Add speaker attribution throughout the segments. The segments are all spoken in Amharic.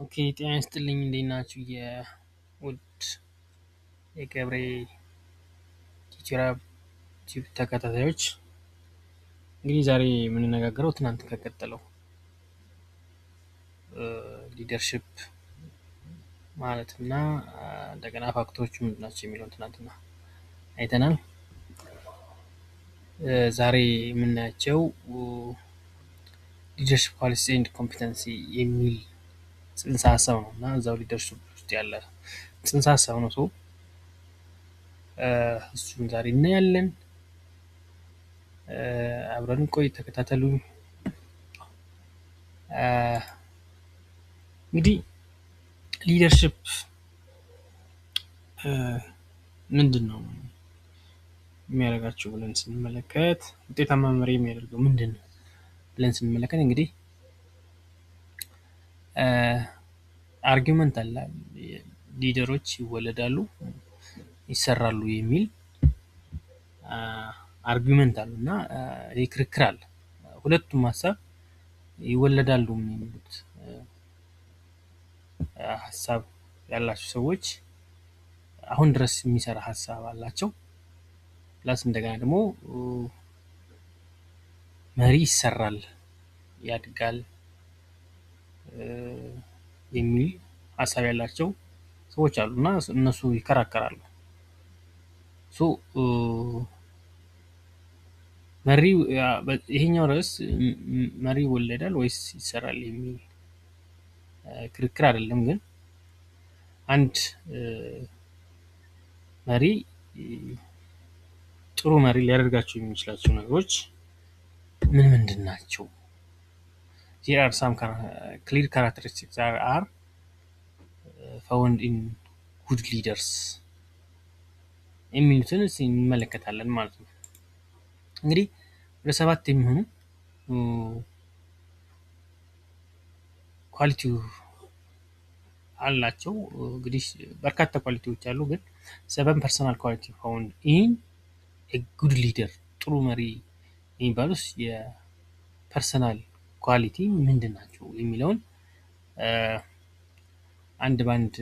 Speaker 1: ኦኬ ጤና ይስጥልኝ እንዴት ናችሁ? የውድ የገብሬ ቲዩቶሪያል ቲዩብ ተከታታዮች፣ እንግዲህ ዛሬ የምንነጋገረው ትናንት ከቀጠለው ሊደርሺፕ ማለትና እንደገና ፋክተሮቹ ምንድን ናቸው የሚለውን ትናንትና አይተናል። ዛሬ የምናያቸው ሊደርሺፕ ኳሊቲስ ኤንድ ኮምፒተንሲ የሚል ጽንሰ ሀሳብ ነው እና እዛው ሊደርሺፕ ውስጥ ያለ ጽንሰ ሀሳብ ነው። ሰው እሱን ዛሬ እናያለን። አብረን ቆይ ተከታተሉኝ። እንግዲህ ሊደርሺፕ ምንድን ነው የሚያደርጋቸው ብለን ስንመለከት፣ ውጤታማ መሪ የሚያደርገው ምንድን ነው ብለን ስንመለከት እንግዲህ አርጊመንት አለ። ሊደሮች ይወለዳሉ ይሰራሉ የሚል አርጊመንት አሉ እና ይህ ክርክር አለ። ሁለቱም ሀሳብ ይወለዳሉ የሚሉት ሀሳብ ያላቸው ሰዎች አሁን ድረስ የሚሰራ ሀሳብ አላቸው። ፕላስ እንደገና ደግሞ መሪ ይሰራል ያድጋል የሚል ሀሳብ ያላቸው ሰዎች አሉ እና እነሱ ይከራከራሉ። ይሄኛው ርዕስ መሪ ይወለዳል ወይስ ይሰራል የሚል ክርክር አይደለም። ግን አንድ መሪ ጥሩ መሪ ሊያደርጋቸው የሚችላቸው ነገሮች ምን ምንድን ናቸው? There are some clear characteristics that are found in good leaders የሚሉትን እንመለከታለን ማለት ነው። እንግዲህ ወደ 7 የሚሆኑ ኳሊቲ አላቸው። እንግዲህ በርካታ ኳሊቲዎች አሉ፣ ግን 7 ፐርሰናል ኳሊቲ found in a good leader ጥሩ መሪ የሚባሉት የፐርሰናል ኳሊቲ ምንድን ናቸው የሚለውን አንድ ባንድ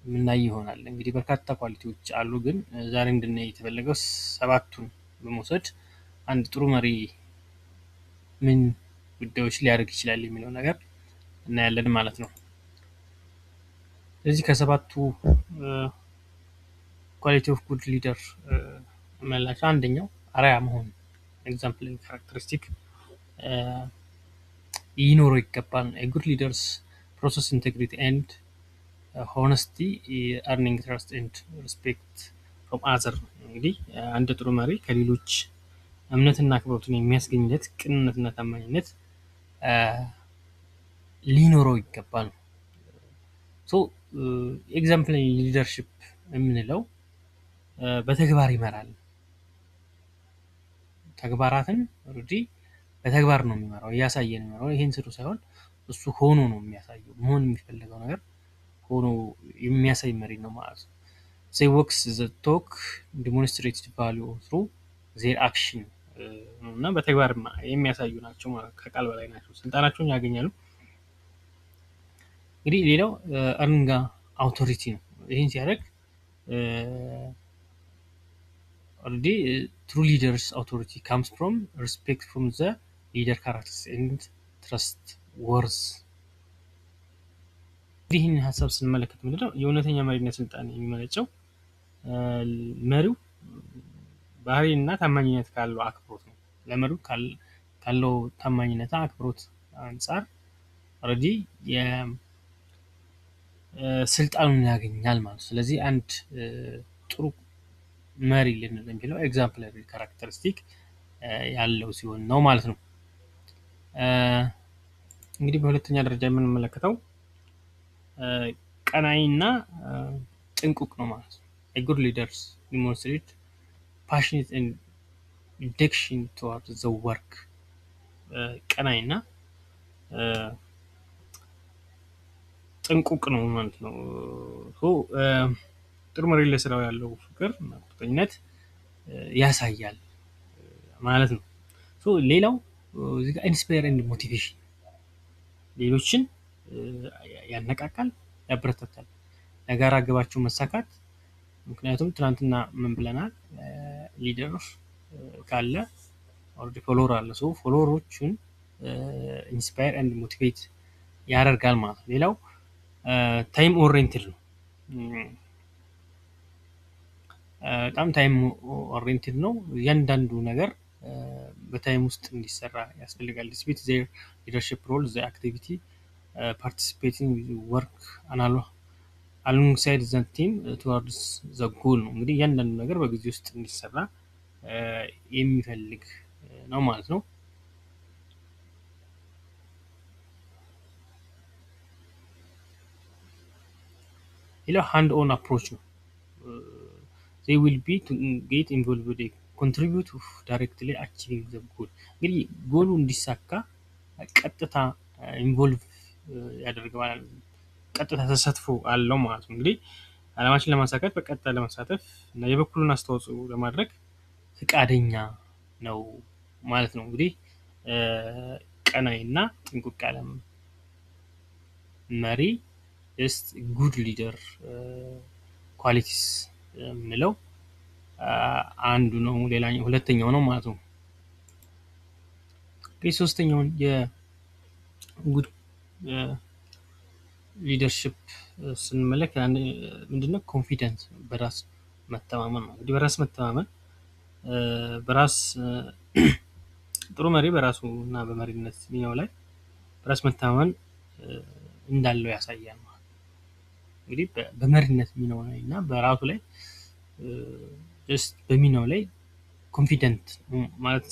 Speaker 1: ምናይ ይሆናል። እንግዲህ በርካታ ኳሊቲዎች አሉ፣ ግን ዛሬ እንድናይ የተፈለገው 7ቱን በመውሰድ አንድ ጥሩ መሪ ምን ጉዳዮች ሊያደርግ ይችላል የሚለው ነገር እናያለን ማለት ነው። ስለዚህ ከ7ቱ ኳሊቲ ኦፍ ጉድ ሊደር የምንላቸው አንደኛው አርአያ መሆን ኤግዛምፕል ካራክተሪስቲክ ሊኖረው ይገባል። ጉድ ሊደርስ ፕሮሰስ ኢንቴግሪቲ ኤንድ ሆነስቲ ኤርኒንግ ትረስት ኤንድ ሪስፔክት ፍሮም አዘር። እንግዲህ አንድ ጥሩ መሪ ከሌሎች እምነትና አክብሮትን የሚያስገኝለት ቅንነትና ታማኝነት ሊኖረው ይገባል። ኤግዛምፕል ሊደርሺፕ የምንለው በተግባር ይመራል። ተግባራትን ኦልሬዲ በተግባር ነው የሚመራው፣ እያሳየ ነው የሚመራው። ይሄን ስሩ ሳይሆን እሱ ሆኖ ነው የሚያሳየው። መሆን የሚፈልገው ነገር ሆኖ የሚያሳይ መሪ ነው ማለት ነው። they walks the talk demonstrated value through their action እና በተግባር የሚያሳዩ ናቸው ማለት ከቃል በላይ ናቸው። ስልጣናቸውን ያገኛሉ። እንግዲህ ሌላው earning authority ነው። ይሄን ሲያደርግ already true leaders authority comes from respect from the leader characters and trust words። ይህን ሀሳብ ስንመለከት ምንድነው የእውነተኛ መሪነት ስልጣን የሚመነጨው መሪው ባህሪና ታማኝነት ካለው አክብሮት ነው። ለመሪው ካለው ታማኝነት አክብሮት አንፃር ኦልሬዲ ስልጣኑን ያገኛል ማለት ነው። ስለዚህ አንድ ጥሩ መሪ ልንል የሚለው ኤግዛምፕላሪ ካራክተሪስቲክ ያለው ሲሆን ነው ማለት ነው። እንግዲህ በሁለተኛ ደረጃ የምንመለከተው ቀናይና ጥንቁቅ ነው ማለት ነው። ጉድ ሊደርስ ዲሞንስትሬት ፓሽኔት ኤንድ ዴዲኬሽን ቱዋርድ ዘ ወርክ። ቀናይና ጥንቁቅ ነው ማለት ነው። ጥሩ መሪ ለስራው ያለው ፍቅር እና ቁርጠኝነት ያሳያል ማለት ነው። ሌላው እዚህ ጋር ኢንስፓየር ኤንድ ሞቲቬሽን ሌሎችን ያነቃቃል፣ ያበረታታል ለጋራ ግባቸው መሳካት። ምክንያቱም ትናንትና ምን ብለናል? ሊደር ካለ ኦልሬዲ ፎሎወር አለ። ሰው ፎሎወሮቹን ኢንስፓየር ኤንድ ሞቲቬት ያደርጋል ማለት ነው። ሌላው ታይም ኦሪየንትድ ነው። በጣም ታይም ኦሪየንትድ ነው። እያንዳንዱ ነገር በታይም ውስጥ እንዲሰራ ያስፈልጋል። ዲስፒት ዜር ሊደርሽፕ ሮል ዘ አክቲቪቲ ፓርቲሲፔቲንግ ወርክ አሎንግሳይድ ዘ ቲም ቱዋርድስ ዘ ጎል ነው። እንግዲህ እያንዳንዱ ነገር በጊዜ ውስጥ እንዲሰራ የሚፈልግ ነው ማለት ነው። ሌላው ሃንድ ኦን አፕሮች ነው። they will be to get involved contribute directly achieving the goal። እንግዲህ ጎሉ እንዲሳካ ቀጥታ ኢንቮልቭ ያደርገዋል፣ ቀጥታ ተሳትፎ አለው ማለት ነው። እንግዲህ አላማችን ለማሳካት በቀጥታ ለመሳተፍ እና የበኩሉን አስተዋጽኦ ለማድረግ ፍቃደኛ ነው ማለት ነው። እንግዲህ ቀናይ እና ጥንቁቅ ያለ መሪ ጀስት ጉድ ሊደር ኳሊቲስ የምንለው አንዱ ነው። ሌላኛው ሁለተኛው ነው ማለት ነው። እንግዲህ ሶስተኛውን የጉድ ሊደርሽፕ ስንመለከት ምንድነው? ኮንፊደንስ በራስ መተማመን ነው። እንግዲህ በራስ መተማመን በራስ ጥሩ መሪ በራሱ እና በመሪነት ሚናው ላይ በራስ መተማመን እንዳለው ያሳያል ማለት ነው። እንግዲህ በመሪነት ሚናው ላይ እና በራሱ ላይ በሚናው ላይ ኮንፊደንት ማለት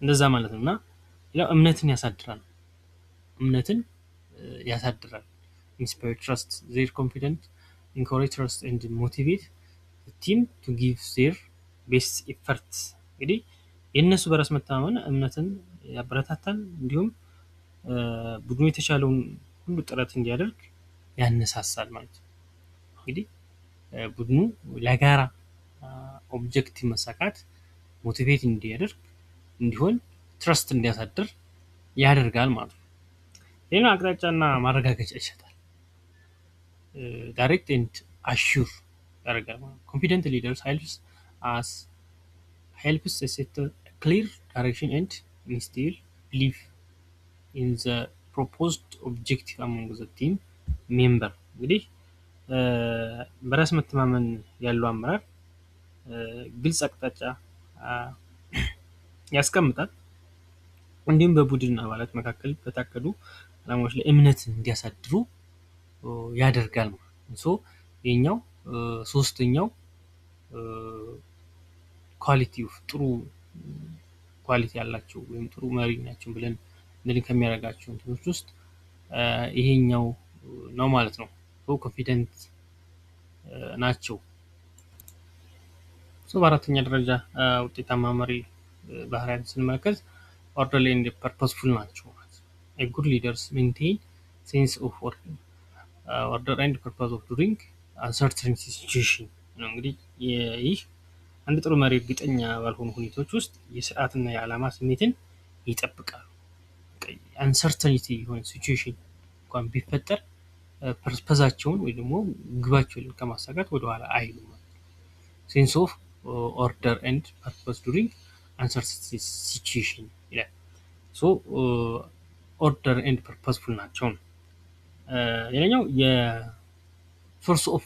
Speaker 1: እንደዛ ማለት ነው። እና ሌላው እምነትን ያሳድራል። እምነትን ያሳድራል። ኢንስፓየር ትረስት ዜር ኮንፊደንት ኢንኮሬጅ ትረስት ኤንድ ሞቲቬት ቲም ቱ ጊቭ ዜር ቤስት ኤፈርት። እንግዲህ የእነሱ በራስ መተማመን እምነትን ያበረታታል፣ እንዲሁም ቡድኑ የተሻለውን ሁሉ ጥረት እንዲያደርግ ያነሳሳል ማለት ነው። እንግዲህ ቡድኑ ለጋራ ኦብጀክቲቭ መሳካት ሞቲቬት እንዲያደርግ እንዲሆን ትረስት እንዲያሳድር ያደርጋል ማለት ነው። ሌላ አቅጣጫና ማረጋገጫ ይሰጣል። ዳይሬክት ኤንድ አሹር ያደርጋል ማለት ነው። ኮንፊደንት ሊደርስ helps set a clear direction and instill belief in the proposed objective among the team member። እንግዲህ በራስ መተማመን ያለው አመራር ግልጽ አቅጣጫ ያስቀምጣል፣ እንዲሁም በቡድን አባላት መካከል በታቀዱ አላማዎች ላይ እምነት እንዲያሳድሩ ያደርጋል ማለት ነው። ይሄኛው ሶስተኛው ኳሊቲ ጥሩ ኳሊቲ ያላቸው ወይም ጥሩ መሪ ናቸው ብለን እንድን ከሚያደርጋቸው እንትኖች ውስጥ ይሄኛው ነው ማለት ነው። ኮንፊደንት ናቸው። በአራተኛ ደረጃ ውጤታማ መሪ ባህሪያት ስንመለከት ኦርደርሊ ኤንድ ፐርፐስፉል ናቸው ማለት ነው። ጉድ ሊደርስ ሜንቴን ሴንስ ኦፍ ኦርደር ኤንድ ፐርፐስ ኦፍ ዱሪንግ አንሰርተን ሲቹዌሽን ነው። እንግዲህ ይህ አንድ ጥሩ መሪ እርግጠኛ ባልሆኑ ሁኔታዎች ውስጥ የስርዓትና የዓላማ ስሜትን ይጠብቃሉ። አንሰርተኒቲ የሆነ ሲቹዌሽን እንኳን ቢፈጠር ፐርፐዛቸውን ወይ ደግሞ ግባቸውን ከማሳካት ወደኋላ አይሉም። ሴንስ ኦፍ ኦርደር ኤንድ ፐርፐስ ዱሪንግ አንሰርተኒቲ ሲቹዌሽን ይላል። ኦርደር ኤንድ ፐርፐስፉል ናቸው። ሌላኛው የሶርስ ኦፍ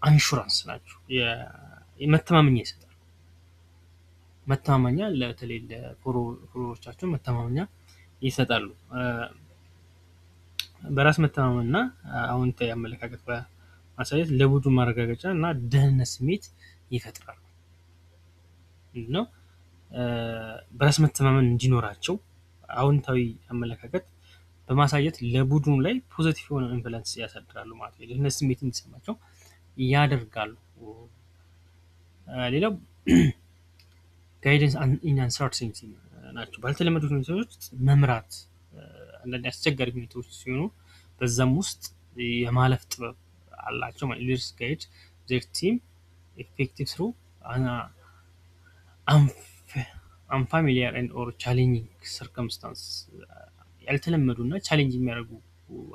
Speaker 1: አንሹራንስ ናቸው። መተማመኛ ይሰጣል። መተማመኛ በተለይ ለፎሎወሮቻቸው መተማመኛ ይሰጣሉ። በራስ መተማመን እና አዎንታዊ አመለካከት በማሳየት ለቡድኑ ማረጋገጫ እና ደህንነት ስሜት ይፈጥራሉ። ምንድነው? በራስ መተማመን እንዲኖራቸው አዎንታዊ አመለካከት በማሳየት ለቡድኑ ላይ ፖዚቲቭ የሆነ ኢንፍሉዌንስ ያሳድራሉ ማለት ነው። ደህንነት ስሜት እንዲሰማቸው ያደርጋሉ። ሌላው ጋይደንስ ኢን አንሰርተኒቲ ናቸው። ባልተለመዱ ሁኔታዎች መምራት አንዳንድ አስቸጋሪ ሁኔታዎች ሲሆኑ በዛም ውስጥ የማለፍ ጥበብ አላቸው። ሊደርስ ጋይድ ዜር ቲም ኤፌክቲቭ ስሩ አንፋሚሊያር ኤንድ ኦር ቻሌንጂንግ ሰርከምስታንስ ያልተለመዱና ቻሌንጅ የሚያደርጉ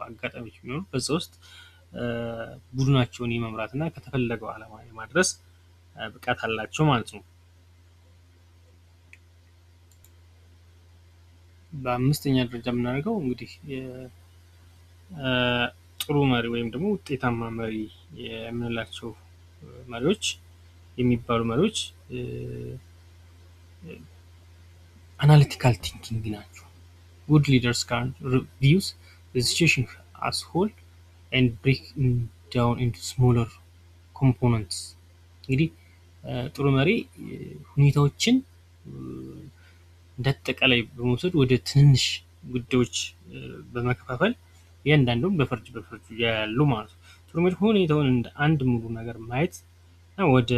Speaker 1: አጋጣሚዎች ቢኖሩ በዛ ውስጥ ቡድናቸውን የመምራትና ከተፈለገው ዓላማ የማድረስ ብቃት አላቸው ማለት ነው። በአምስተኛ ደረጃ የምናደርገው እንግዲህ ጥሩ መሪ ወይም ደግሞ ውጤታማ መሪ የምንላቸው መሪዎች የሚባሉ መሪዎች አናሊቲካል ቲንኪንግ ናቸው። ጉድ ሊደርስ ካን ሪቪውስ the situation as whole and break down into smaller components። እንግዲህ ጥሩ መሪ ሁኔታዎችን እንዳጠቃላይ በመውሰድ ወደ ትንንሽ ጉዳዮች በመከፋፈል እያንዳንዱን በፈርጅ ያሉ ማለት ነው። ጥሩ መሪ ሁኔታውን እንደ አንድ ሙሉ ነገር ማየት እና ወደ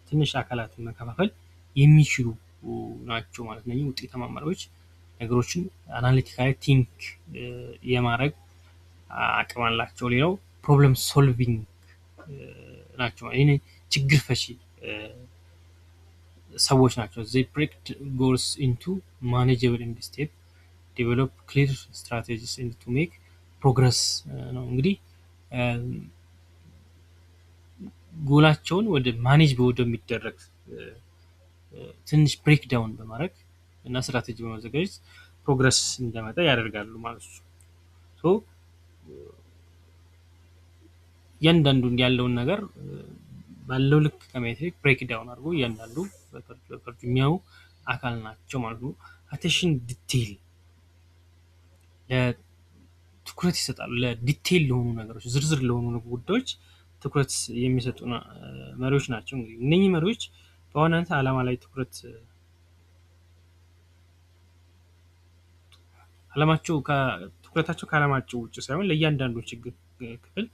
Speaker 1: ትንሽ አካላት መከፋፈል የሚችሉ ናቸው ማለት ነው። ውጤታማ መሪዎች ነገሮችን አናሊቲካሊ ቲንክ የማድረግ አቅም አላቸው። ሌላው ፕሮብለም ሶልቪንግ ናቸው። ይሄ ችግር ፈቺ ሰዎች ናቸው። they break goals into manageable step develop clear strategies and to make progress ነው። እንግዲህ ጎላቸውን ወደ ማኔጅ ወደሚደረግ ትንሽ ብሬክ ዳውን በማድረግ እና ስትራቴጂ በማዘጋጀት ፕሮግረስ እንዲመጣ ያደርጋሉ ማለት ነው። ሶ እያንዳንዱን ያለውን ነገር ባለው ልክ ከማየት ይልቅ ብሬክ ዳውን አድርጎ እያንዳንዱ በፈርጁ የሚያዩ አካል ናቸው ማለት ነው። አቴንሽን ዲቴይል ትኩረት ይሰጣሉ። ለዲቴይል ለሆኑ ነገሮች ዝርዝር ለሆኑ ጉዳዮች ትኩረት የሚሰጡ መሪዎች ናቸው። እንግዲህ እነኚህ መሪዎች በዋናነት ዓላማ ላይ ትኩረታቸው ከዓላማቸው ውጭ ሳይሆን ለእያንዳንዱ ችግር ክፍል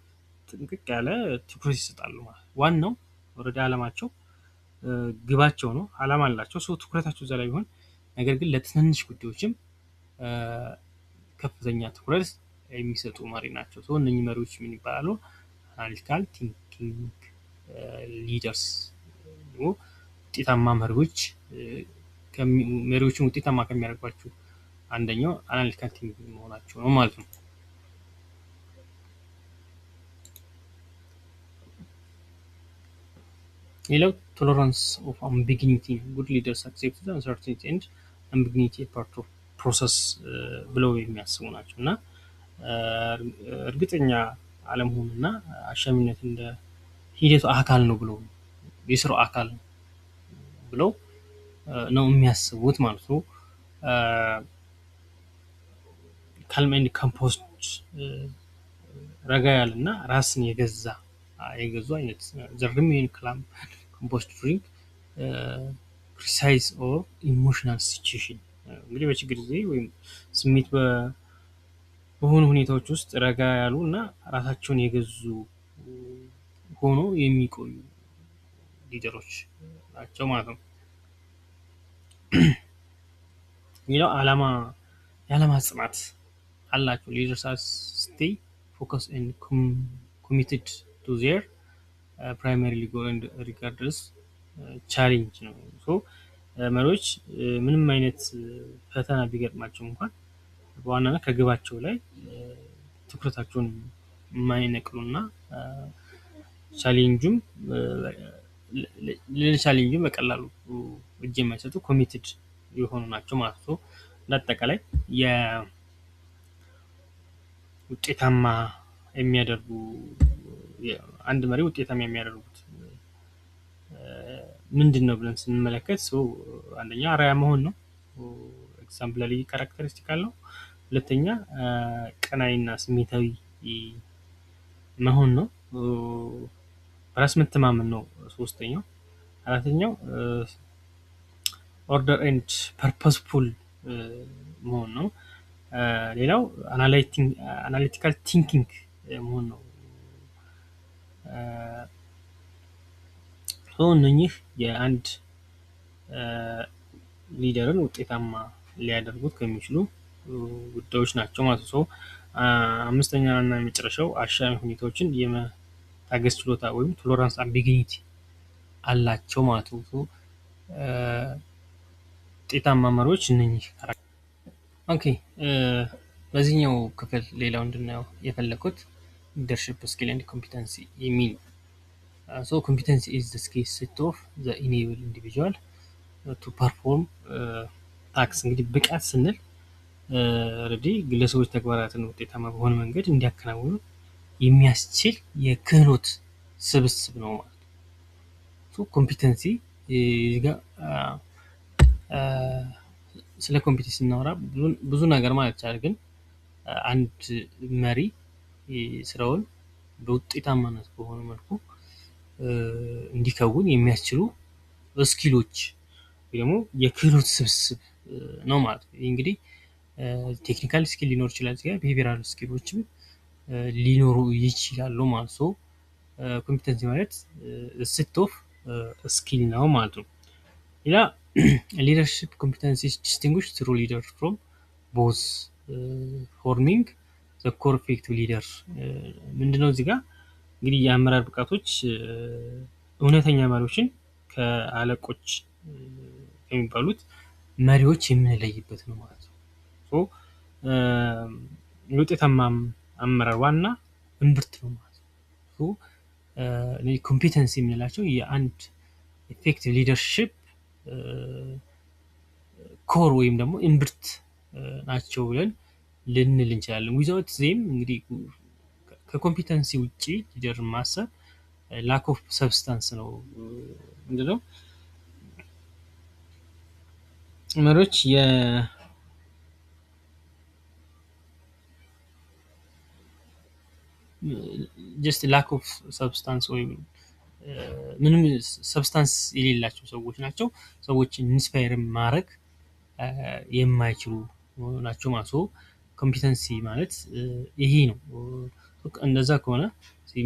Speaker 1: ጥንቅቅ ያለ ትኩረት ይሰጣሉ ማለት ነው። ዋናው ወረዳ ዓላማቸው ግባቸው ነው። ዓላማ አላቸው። ሰው ትኩረታቸው እዛ ላይ ቢሆን ነገር ግን ለትንንሽ ጉዳዮችም ከፍተኛ ትኩረት የሚሰጡ መሪ ናቸው። ሰው እነኚህ መሪዎች ምን ይባላሉ? አናሊቲካል ቲንኪንግ ሊደርስ። ውጤታማ መሪዎች መሪዎችን ውጤታማ ከሚያደርጓቸው አንደኛው አናሊቲካል ቲንኪንግ መሆናቸው ነው ማለት ነው። ሌላው ቶለራንስ ኦፍ አምቢጊኒቲ ጉድ ሊደርስ አክሴፕት ዘ አንሰርቲኒቲ ኤንድ አምቢጊኒቲ ፓርት ኦፍ ፕሮሰስ ብለው የሚያስቡ ናቸው እና እርግጠኛ አለመሆንና አሻሚነት እንደ ሂደቱ አካል ነው ብለው የስራው አካል ነው ብለው ነው የሚያስቡት ማለት ነው። ካልም ኤንድ ኮምፖዝድ ረጋ ያለና ራስን የገዙ አይነት the remain calm composed during precise or emotional situation። እንግዲህ በችግር ጊዜ ወይም ስሜት በሆኑ ሁኔታዎች ውስጥ ረጋ ያሉ እና ራሳቸውን የገዙ ሆኖ የሚቆዩ ሊደሮች ናቸው ማለት ነው። ሌላው የዓላማ ጽናት አላቸው። ሊደርስ stay focused and committed to their primary goal and regardless challenge ነው። መሪዎች ምንም አይነት ፈተና ቢገጥማቸው እንኳን በዋናነት ከግባቸው ላይ ትኩረታቸውን የማይነቅሉና ቻሌንጁም በቀላሉ እጅ የማይሰጡ ኮሚትድ የሆኑ ናቸው ማለት ነው። ለአጠቃላይ ውጤታማ የሚያደርጉ አንድ መሪ ውጤታማ የሚያደርጉት ምንድን ነው ብለን ስንመለከት አንደኛ አርአያ መሆን ነው። ኤግዛምፕላሪ ካራክተሪስቲክ አለው። ሁለተኛ ቀናኢና ስሜታዊ መሆን ነው። በራስ መተማመን ነው ሶስተኛው። አራተኛው ኦርደር ኤንድ ፐርፐስፉል መሆን ነው። ሌላው አናሊቲካል ቲንኪንግ መሆን ነው። እነኚህ የአንድ ሊደርን ውጤታማ ሊያደርጉት ከሚችሉ ጉዳዮች ናቸው ማለት ነው። አምስተኛ እና የመጨረሻው አሻሚ ሁኔታዎችን የመታገስ ችሎታ ወይም ቶለራንስ አምቢጊኒቲ አላቸው ማለት ነው። ውጤታማ መሪዎች እነኚህ ኦኬ በዚህኛው ክፍል ሌላው እንድናየው የፈለኩት ሊደርሺፕ ስኪል ኤንድ ኮምፒተንሲ የሚል so competency is the skill set of the enable individual to perform tasks እንግዲህ ብቃት ስንል ኦሬዲ ግለሰቦች ተግባራትን ውጤታማ በሆነ መንገድ እንዲያከናውኑ የሚያስችል የክህሎት ስብስብ ነው ማለት ነው። so competency እዚህ ጋር ስለ ኮምፒተንሲ ስናወራ ብዙ ነገር ማለት ይቻላል ግን አንድ መሪ ስራውን በውጤታማነት በሆነ መልኩ እንዲከውን የሚያስችሉ ስኪሎች ወይ ደግሞ የክህሎት ስብስብ ነው ማለት ነው። እንግዲህ ቴክኒካል ስኪል ሊኖር ይችላል እዚህ ጋር ቢሄቪራል ስኪሎችም ሊኖሩ ይችላሉ ማለት ነው። ኮምፒተንሲ ማለት ሴት ኦፍ ስኪል ነው ማለት ነው። ሌላ leadership competencies distinguish true leader from both forming the core effective leader ምንድነው እዚህ ጋር እንግዲህ የአመራር ብቃቶች እውነተኛ መሪዎችን ከአለቆች ከሚባሉት መሪዎች የምንለይበት ነው ማለት ነው። ሶ የውጤታማ አመራር ዋና እምብርት ነው ማለት ነው። ሶ ኮምፒተንሲ የምንላቸው የአንድ ኢፌክቲቭ ሊደርሺፕ ኮር ወይም ደግሞ እምብርት ናቸው ብለን ልንል እንችላለን። ዊዛውት ዜም እንግዲህ ከኮምፒተንሲ ውጪ ሊደር ማሰብ ላክ ኦፍ ሰብስታንስ ነው። ምንድነው መሪዎች ጀስት ላክ ኦፍ ሰብስታንስ ወይም ምንም ሰብስታንስ የሌላቸው ሰዎች ናቸው። ሰዎችን ኢንስፓየር ማድረግ የማይችሉ ናቸው ማለት ነው። ኮምፒተንሲ ማለት ይሄ ነው። እንደዛ ከሆነ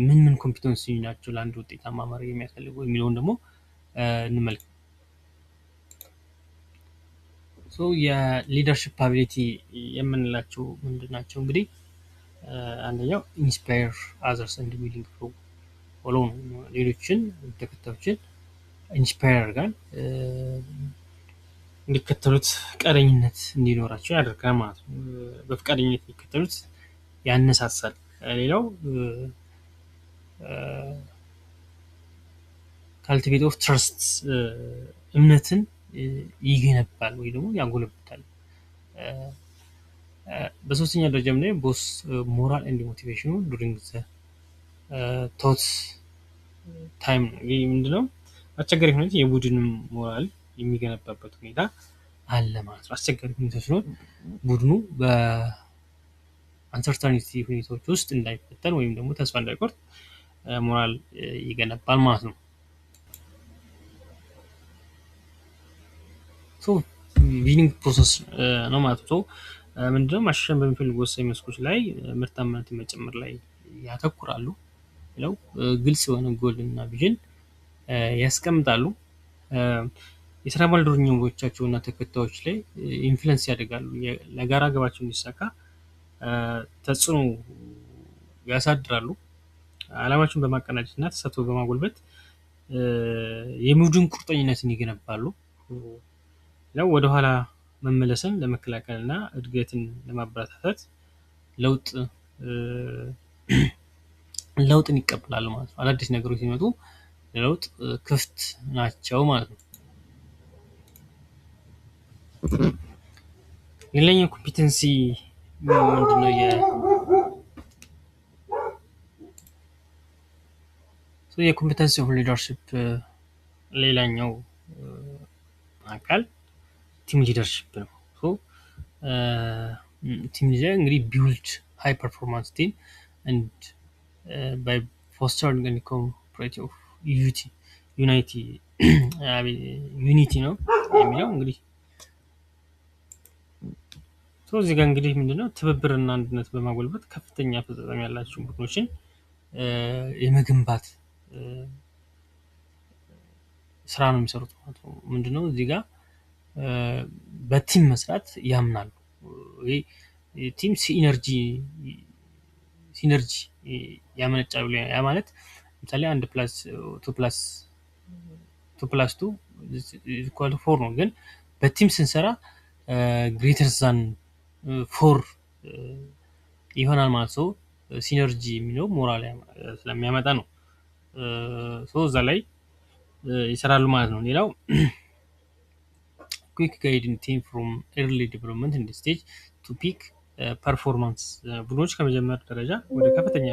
Speaker 1: ምን ኮምፒተንሲ ናቸው ለአንድ ውጤታማ መሪ የሚያስፈልገው የሚለውን ደግሞ እንመልከት። ሶ የሊደርሺፕ አቢሊቲ የምንላቸው ምንድናቸው? እንግዲህ አንደኛው ኢንስፓየር አዘርስ ኤንድ ዊሊንግ ቱ ፎሎ ነው። ሌሎችን ተከታዮችን ኢንስፓየር ያደርጋል እንዲከተሉት ፈቃደኝነት እንዲኖራቸው ያደርጋል ማለት ነው። በፈቃደኝነት እንዲከተሉት ያነሳሳል። ሌላው ካልቲቬት ኦፍ ትረስት እምነትን ይገነባል ወይ ደግሞ ያጎለብታል። በሶስተኛ ደረጃ ላይ ቦስ ሞራል ኤንድ ሞቲቬሽኑ ዱሪንግ ዘ ቶት ታይም ይሄ ምንድነው አስቸጋሪ ሁኔታ የቡድን ሞራል የሚገነባበት ሁኔታ አለ ማለት ነው። አስቸጋሪ ሁኔታ ሲሆን ቡድኑ በአንሰርታኒቲ ሁኔታዎች ውስጥ እንዳይፈተን ወይም ደግሞ ተስፋ እንዳይቆርጥ ሞራል ይገነባል ማለት ነው። ሶ ዊኒንግ ፕሮሰስ ነው ማለት ነው። ምንድነው ማሻሻል በሚፈልጉ ወሳኝ መስኮች ላይ ምርታማነትን መጨመር ላይ ያተኩራሉ። ሌላው ግልጽ የሆነ ጎል እና ቪዥን ያስቀምጣሉ። የስራ ባልደረቦቻቸው እና ተከታዮች ላይ ኢንፍሉዌንስ ያደርጋሉ። ለጋራ ግባቸው እንዲሳካ ተጽዕኖ ያሳድራሉ። ዓላማቸውን በማቀናጀት እና ተሳትፎ በማጎልበት የቡድን ቁርጠኝነትን ይገነባሉ። ሌላው ወደኋላ መመለስን ለመከላከል እና እድገትን ለማበረታታት ለውጥን ይቀበላሉ ማለት ነው። አዳዲስ ነገሮች ሲመጡ ለለውጥ ክፍት ናቸው ማለት ነው። ሌላኛው ኮምፒተንሲ ምንድነው? የኮምፒተንሲ ኦፍ ሊደርሺፕ ሌላኛው አካል ቲም ሊደርሺፕ ነው። ቲም ሊደር እንግዲህ ቢውልድ ሃይ ፐርፎርማንስ ቲም ኤንድ ባይ ፎስተሪንግ ኤንድ ኮኦፐሬቲቭ ዩኒቲ ነው የሚለው እንግዲህ እዚህ ጋር እንግዲህ ምንድነው ትብብርና አንድነት በማጎልበት ከፍተኛ አፈጻጸም ያላቸው ቡድኖችን የመገንባት ስራ ነው የሚሰሩት ማለት ነው። ምንድነው እዚህ ጋር በቲም መስራት ያምናሉ። ይሄ ቲም ሲነርጂ ያመነጫሉ። ያ ማለት ለምሳሌ 1+2=4 ነው። ግን በቲም ስንሰራ ግሬተር ዛን 4 ይሆናል ማለት ነው። ሲነርጂ የሚለው ሞራል ስለሚያመጣ ነው። እዛ ላይ ይሰራሉ ማለት ነው። ሌላው ኩዊክ ጋይዲንግ ቲም ፍሮም ኤርሊ ዴቨሎፕመንት ኢን ስቴጅ ቱ ፒክ ፐርፎርማንስ ቡድኖች ከመጀመር ደረጃ ወደ ከፍተኛ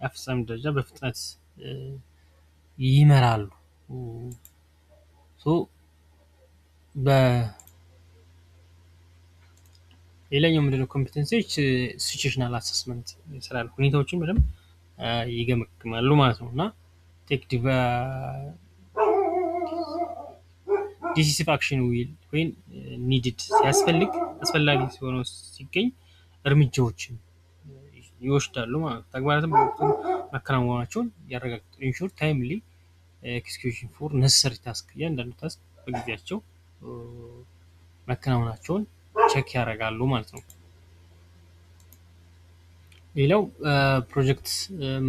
Speaker 1: የአፈጻጸም ደረጃ በፍጥነት ይመራሉ። ሌላኛው ምንድነው? ኮምፒተንሲዎች ሲቹዌሽናል አሰስመንት ይሰራሉ። ሁኔታዎችን በደንብ ይገመግማሉ ማለት ነው እና ቴክ ዲሲሲቭ አክሽን ዊል ወይም ኒድድ ሲያስፈልግ አስፈላጊ ሲሆኑ ሲገኝ እርምጃዎችን ይወስዳሉ ማለት ነው። ተግባራትን በወቅቱ መከናወናቸውን ያረጋግጣሉ። ኢንሹር ታይምሊ ኤክስኪዩሽን ፎር ነሰሰሪ ታስክ እያንዳንዱ ታስክ በጊዜያቸው መከናወናቸውን ቼክ ያደርጋሉ ማለት ነው። ሌላው ፕሮጀክት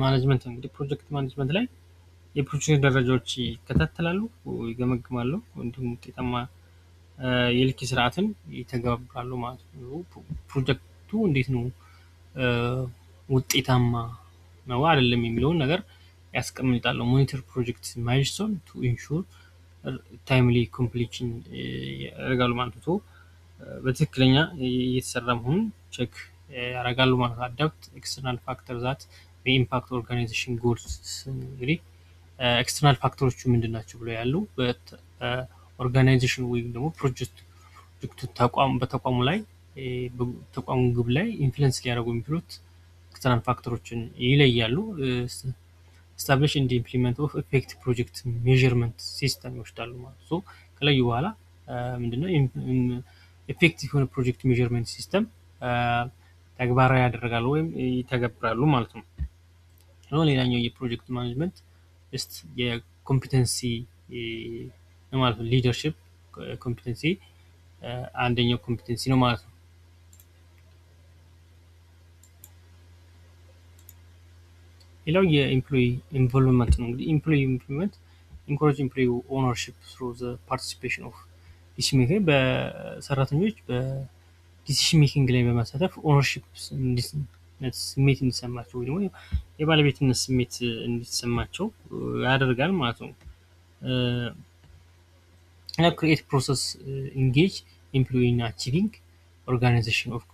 Speaker 1: ማኔጅመንት ነው። እንግዲህ ፕሮጀክት ማኔጅመንት ላይ የፕሮጀክት ደረጃዎች ይከታተላሉ፣ ይገመግማሉ፣ እንዲሁም ውጤታማ የልክ ስርዓትን ይተገብራሉ ማለት ነው። ፕሮጀክቱ እንዴት ነው ውጤታማ ነው አይደለም የሚለውን ነገር ያስቀምጣሉ። ሞኒተር ፕሮጀክት ማይልስቶን ቱ ኢንሹር ታይምሊ ኮምፕሊሽን ያደርጋሉ ማለት ነው። በትክክለኛ እየተሰራ መሆኑን ቼክ ያደርጋሉ ማለት ነው። አዳፕት ኤክስተርናል ፋክተር ዛት ኢምፓክት ኦርጋናይዜሽን ጎልስ እንግዲህ ኤክስተርናል ፋክተሮቹ ምንድን ናቸው ብለው ያሉ ኦርጋናይዜሽን ወይም ደግሞ ፕሮጀክቱ በተቋሙ ላይ ተቋሙ ግብ ላይ ኢንፍሉዌንስ ሊያደርጉ የሚችሉት ኤክስተርናል ፋክተሮችን ይለያሉ። ስታብሊሽ እንድ ኢምፕሊመንት ኦፍ ኤፌክት ፕሮጀክት ሜዥርመንት ሲስተም ይወስዳሉ ማለት ነው። ከለዩ በኋላ ምንድነው ኤፌክቲቭ የሆነ ፕሮጀክት ሜዥርመንት ሲስተም ተግባራዊ ያደርጋሉ ወይም ይተገብራሉ ማለት ነው። ሌላኛው የፕሮጀክት ማኔጅመንት ስ የኮምፒተንሲ ማለት ነው። ሊደርሺፕ ኮምፒተንሲ አንደኛው ኮምፒተንሲ ነው ማለት ነው። ሌላው የኤምፕሎይ ኢንቮልቭመንት ነው። እንግዲህ ኤምፕሎይ ኢንቮልቭመንት ኢንኮሬጅ ኤምፕሎይ ኦነርሺፕ ትሩ ዘ ፓርቲሲፔሽን ኦፍ ዲሲሽን ሜኪንግ በሰራተኞች በዲሲሽን ሜኪንግ ላይ በማሳተፍ ኦነርሺፕ ስሜት እንዲሰማቸው ወይ ደግሞ የባለቤትነት ስሜት እንዲሰማቸው ያደርጋል ማለት ነው። ክሪኤት ፕሮሰስ ኢንጌጅ ኤምፕሎይ ኢን አቺቪንግ ኦርጋናይዜሽን ኦፍ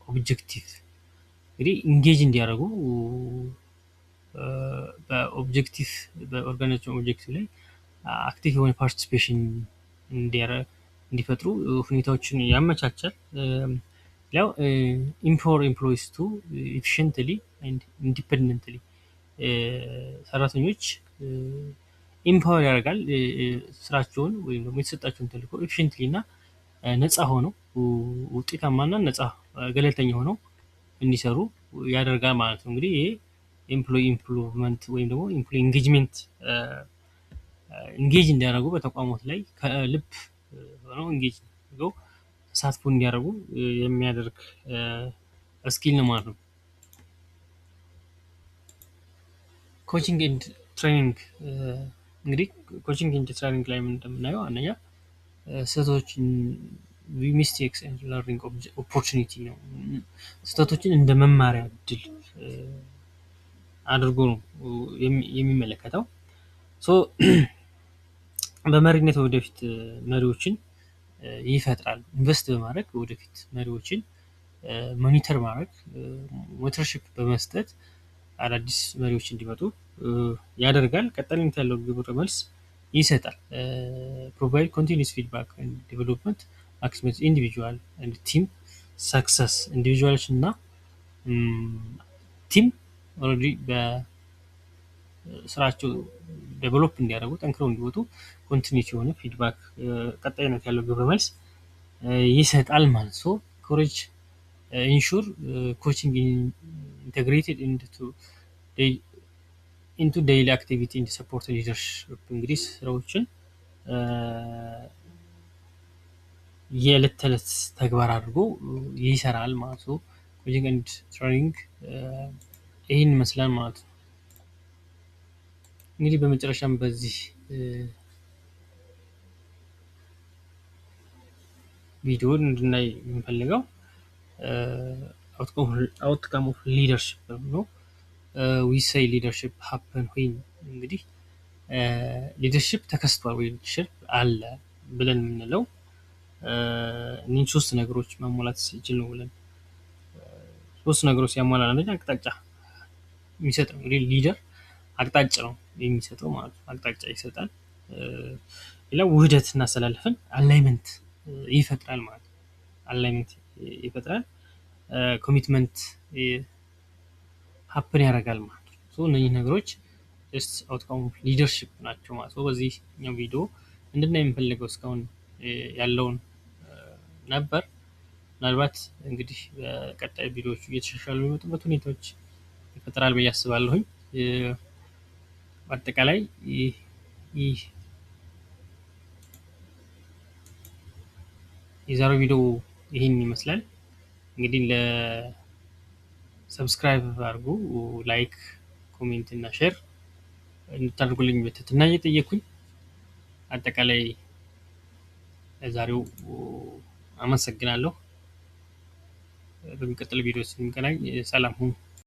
Speaker 1: ኦብጀክቲቭ እንግዲህ ኢንጌጅ እንዲያደርጉ በኦብጀክቲቭ በኦርጋናይዜሽን ኦብጀክቲቭ ላይ አክቲቭ የሆነ ፓርቲሲፔሽን እንዲፈጥሩ ሁኔታዎችን ያመቻቻል። ያው ኢምፓወር ኤምፕሎይስ ቱ ኤፊሽንትሊ ኤንድ ኢንዲፔንደንትሊ ሰራተኞች ኢምፓወር ያደርጋል ስራቸውን ወይም ደግሞ የተሰጣቸውን ተልዕኮ ኤፊሽንትሊ እና ነፃ ሆነው ውጤታማና ነፃ ገለልተኛ ሆነው እንዲሰሩ ያደርጋል ማለት ነው። እንግዲህ ይሄ ኤምፕሎይ ኢምፕሩቭመንት ወይም ደግሞ ኤምፕሎይ ኢንጌጅመንት ኢንጌጅ እንዲያደርጉ በተቋማት ላይ ከልብ ሆነው ኢንጌጅ አድርገው ተሳትፎ እንዲያደርጉ የሚያደርግ ስኪል ነው ማለት ነው። ኮቺንግ ኤንድ ትሬኒንግ እንግዲህ ኮቺንግ ኤንድ ትሬኒንግ ላይ እንደምናየው አንደኛ ስህተቶችን ሚስቴክስ ኤንድ ለርኒንግ ኦፖርቹኒቲ ነው። ስህተቶችን እንደ መማሪያ እድል አድርጎ ነው የሚመለከተው። በመሪነት ወደፊት መሪዎችን ይፈጥራል። ኢንቨስት በማድረግ ወደፊት መሪዎችን ሞኒተር ማድረግ ሞተርሺፕ በመስጠት አዳዲስ መሪዎች እንዲመጡ ያደርጋል። ቀጣይነት ያለው ግብረ መልስ ይሰጣል። ፕሮቫይድ ኮንቲኒስ ፊድባክ ኤንድ ዴቨሎፕመንት ማክሲማይዝ ኢንዲቪጁዋል ኤንድ ቲም ሰክሰስ ኢንዲቪጁዋሎች እና ቲም ኦልሬዲ በስራቸው ዴቨሎፕ እንዲያደርጉ ጠንክረው እንዲወጡ ኮንቲኒቲ የሆነ ፊድባክ ቀጣይነት ያለው ግብረ መልስ ይሰጣል ማለት ነው። ኮሬጅ ኢንሹር ኮቺንግ ኢንተግሬትድ ኢንቱ ዴይሊ አክቲቪቲ ኢን ሰፖርት ሊደርሺፕ እንግዲህ ስራዎችን የዕለት ተዕለት ተግባር አድርጎ ይሰራል ማለት ነው። ኮቺንግ ኤንድ ትሬኒንግ ይህን ይመስላል ማለት ነው። እንግዲህ በመጨረሻም በዚህ ቪዲዮ እንድናይ የምንፈልገው አውትካም ኦፍ ሊደርሽፕ ነው። ዊሳይ ሊደርሽፕ ሀፕን ዌን እንግዲህ ሊደርሽፕ ተከስቷል ወይ ሊደርሽፕ አለ ብለን የምንለው እኒህን ሶስት ነገሮች ማሟላት ሲችል ነው ብለን ሶስት ነገሮች ሲያሟላ አንደኛ አቅጣጫ የሚሰጥ ነው። እንግዲህ ሊደር አቅጣጫ ነው የሚሰጠው ማለት ነው። አቅጣጫ ይሰጣል። ሌላው ውህደት እናስተላልፈን አላይመንት ይፈጥራል ማለት ነው። አላይመንት ይፈጥራል። ኮሚትመንት ሀፕን ያደርጋል ማለት ነው። እነዚህ ነገሮች ጀስት አውትካም ኦፍ ሊደርሽፕ ናቸው ማለት ነው። በዚህኛው ቪዲዮ እንድናይ የምፈልገው እስካሁን ያለውን ነበር። ምናልባት እንግዲህ በቀጣይ ቪዲዮዎቹ እየተሻሻሉ የሚመጡበት ሁኔታዎች ይፈጠራል ብዬ አስባለሁኝ። በአጠቃላይ ይህ የዛሬው ቪዲዮ ይህን ይመስላል። እንግዲህ ለሰብስክራይብ አድርጉ፣ ላይክ፣ ኮሜንት እና ሼር እንድታደርጉልኝ በትህትና እየጠየኩኝ አጠቃላይ ለዛሬው አመሰግናለሁ። በሚቀጥለው ቪዲዮ ስንገናኝ ሰላም ሁኑ።